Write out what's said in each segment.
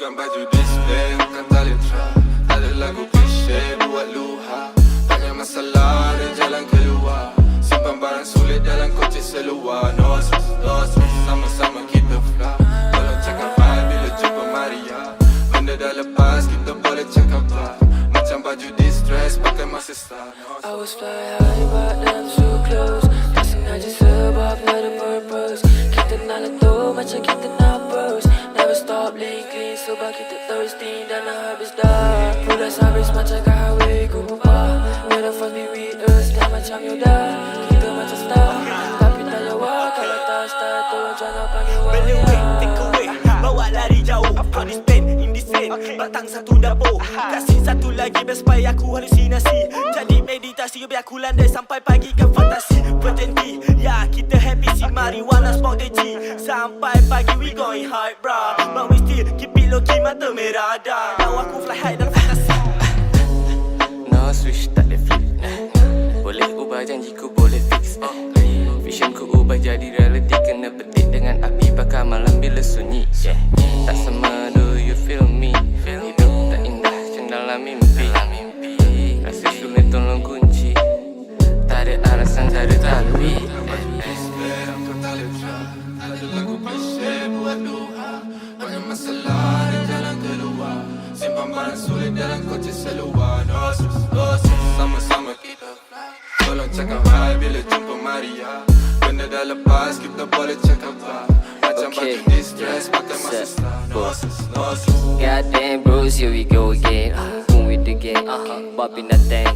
bukan baju display, bukan tali tra. Tak ada lagu klise buat luha. Banyak masalah ada jalan keluar. Simpan barang sulit dalam koci seluar. No stress, sama-sama kita fly. Tolong cakap bye bila jumpa Maria. Benda dah lepas, kita boleh cakap bye. Macam baju distress, pakai masa start. I was fly high but I'm so close. Tak sengaja sebab tak ada purpose. Kita nak letup macam kita nak burst. Never stop laying clean sebab kita thirsty dan nak habis dah. Pulas habis macam kat highway ku berubah. Never fuck me with us dah macam Yoda. Kita macam star tapi tak jawab. Kalau tak start tolong jangan panggil wah. Beli away, take away, bawa lari jauh. Out this pain, in this rain, batang satu dapur. Kasih satu lagi biar supaya aku halusinasi. Jadi meditasi biar aku landai sampai pagi kan fantasi. Berhenti, ya kita happy si marijuana smoke the G. Sampai pagi we going high bra. But we still keep it low key mata merah dah. Now aku fly high dalam fantasi. No switch tak ada flip. Boleh ubah janjiku boleh fix. Visionku ubah jadi reality. Kena petik dengan api bakar malam bila sunyi. Tak sama do you feel me. Hidup tak indah macam dalam mimpi. Rasa sulit tolong kunci. Tak ada alasan tak ada tapi. Tak ada lagu klise buat luha. Banyak masalah ada jalan keluar. Simpan barang sulit dalam koci seluar. No stress, sama-sama kita fly. Tolong cakap bye bila jumpa Maria. Benda dah lepas, kita boleh cakap bye. Macam baju distress, pakai masa start. No stress. Goddamn bros, here we go again. Boom with the gang, bopping that thing.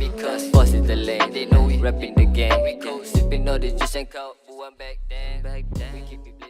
Boss is the lane, they know we rapping the game. Sipping all the juice and coke, who I'm back then. We keep it